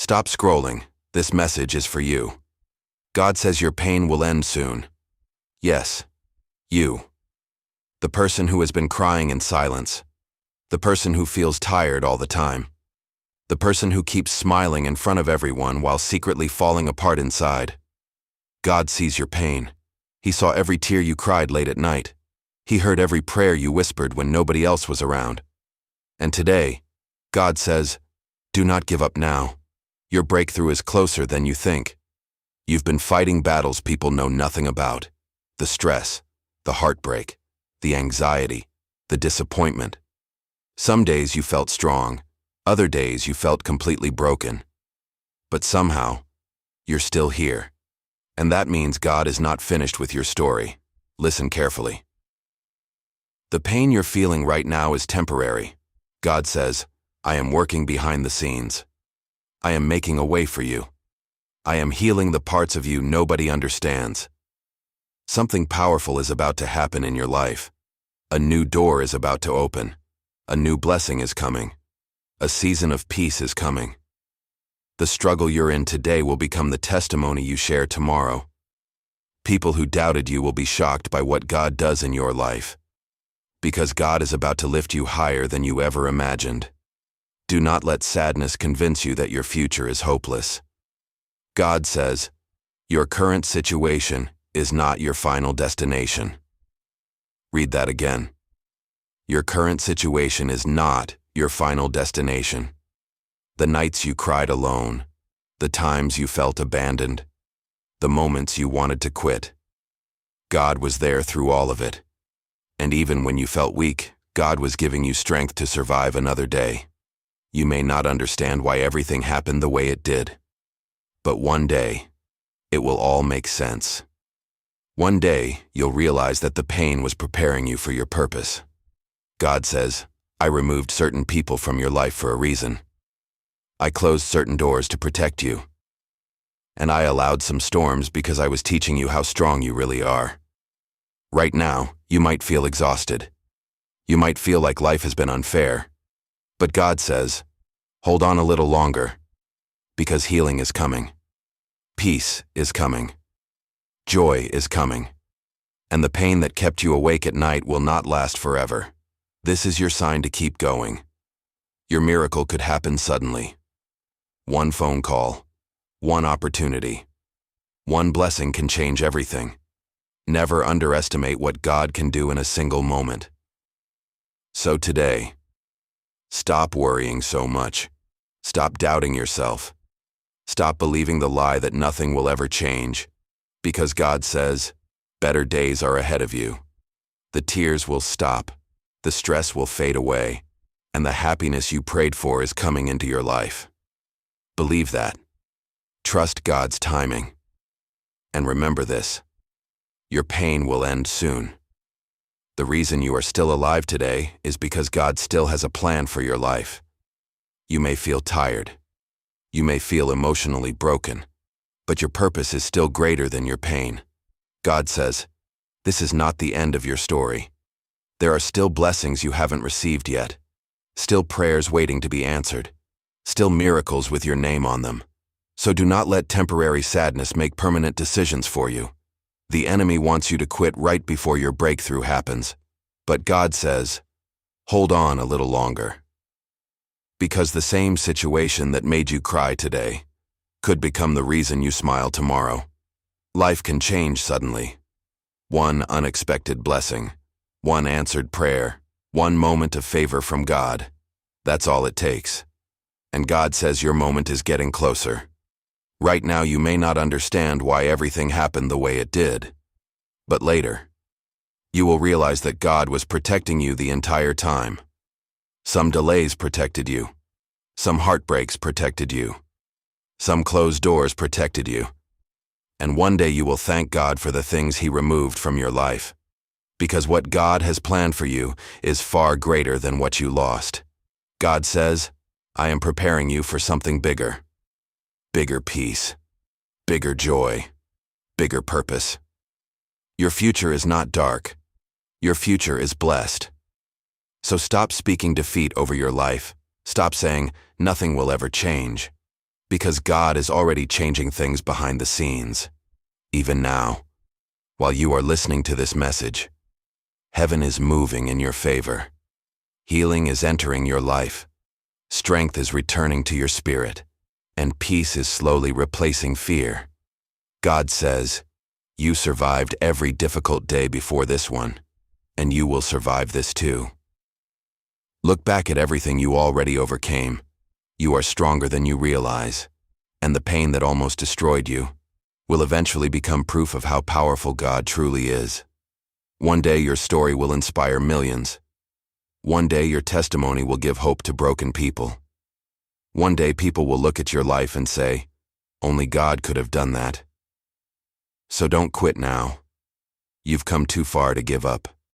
Stop scrolling. This message is for you. God says your pain will end soon. Yes, you. The person who has been crying in silence. The person who feels tired all the time. The person who keeps smiling in front of everyone while secretly falling apart inside. God sees your pain. He saw every tear you cried late at night. He heard every prayer you whispered when nobody else was around. And today, God says, do not give up now. Your breakthrough is closer than you think. You've been fighting battles people know nothing about. The stress, the heartbreak, the anxiety, the disappointment. Some days you felt strong. Other days you felt completely broken. But somehow, you're still here. And that means God is not finished with your story. Listen carefully. The pain you're feeling right now is temporary. God says, I am working behind the scenes. I am making a way for you. I am healing the parts of you nobody understands. Something powerful is about to happen in your life. A new door is about to open. A new blessing is coming. A season of peace is coming. The struggle you're in today will become the testimony you share tomorrow. People who doubted you will be shocked by what God does in your life. Because God is about to lift you higher than you ever imagined. Do not let sadness convince you that your future is hopeless. God says, your current situation is not your final destination. Read that again. Your current situation is not your final destination. The nights you cried alone, the times you felt abandoned, the moments you wanted to quit. God was there through all of it. And even when you felt weak, God was giving you strength to survive another day. You may not understand why everything happened the way it did. But one day, it will all make sense. One day, you'll realize that the pain was preparing you for your purpose. God says, I removed certain people from your life for a reason. I closed certain doors to protect you. And I allowed some storms because I was teaching you how strong you really are. Right now, you might feel exhausted. You might feel like life has been unfair. But God says, hold on a little longer. Because healing is coming. Peace is coming. Joy is coming. And the pain that kept you awake at night will not last forever. This is your sign to keep going. Your miracle could happen suddenly. One phone call, one opportunity, one blessing can change everything. Never underestimate what God can do in a single moment. So today, stop worrying so much. Stop doubting yourself. Stop believing the lie that nothing will ever change. Because God says, better days are ahead of you. The tears will stop. The stress will fade away. And the happiness you prayed for is coming into your life. Believe that. Trust God's timing. And remember this. Your pain will end soon. The reason you are still alive today is because God still has a plan for your life. You may feel tired. You may feel emotionally broken. But your purpose is still greater than your pain. God says, this is not the end of your story. There are still blessings you haven't received yet. Still prayers waiting to be answered. Still miracles with your name on them. So do not let temporary sadness make permanent decisions for you. The enemy wants you to quit right before your breakthrough happens. But God says, hold on a little longer. Because the same situation that made you cry today could become the reason you smile tomorrow. Life can change suddenly. One unexpected blessing, one answered prayer, one moment of favor from God. That's all it takes. And God says your moment is getting closer. Right now you may not understand why everything happened the way it did. But later, you will realize that God was protecting you the entire time. Some delays protected you. Some heartbreaks protected you. Some closed doors protected you. And one day you will thank God for the things He removed from your life. Because what God has planned for you is far greater than what you lost. God says, I am preparing you for something bigger. Bigger peace. Bigger joy. Bigger purpose. Your future is not dark. Your future is blessed. So stop speaking defeat over your life. Stop saying, nothing will ever change. Because God is already changing things behind the scenes. Even now, while you are listening to this message, heaven is moving in your favor. Healing is entering your life. Strength is returning to your spirit, and peace is slowly replacing fear. God says, you survived every difficult day before this one, and you will survive this too. Look back at everything you already overcame. You are stronger than you realize, and the pain that almost destroyed you will eventually become proof of how powerful God truly is. One day your story will inspire millions. One day your testimony will give hope to broken people. One day people will look at your life and say, only God could have done that. So don't quit now. You've come too far to give up.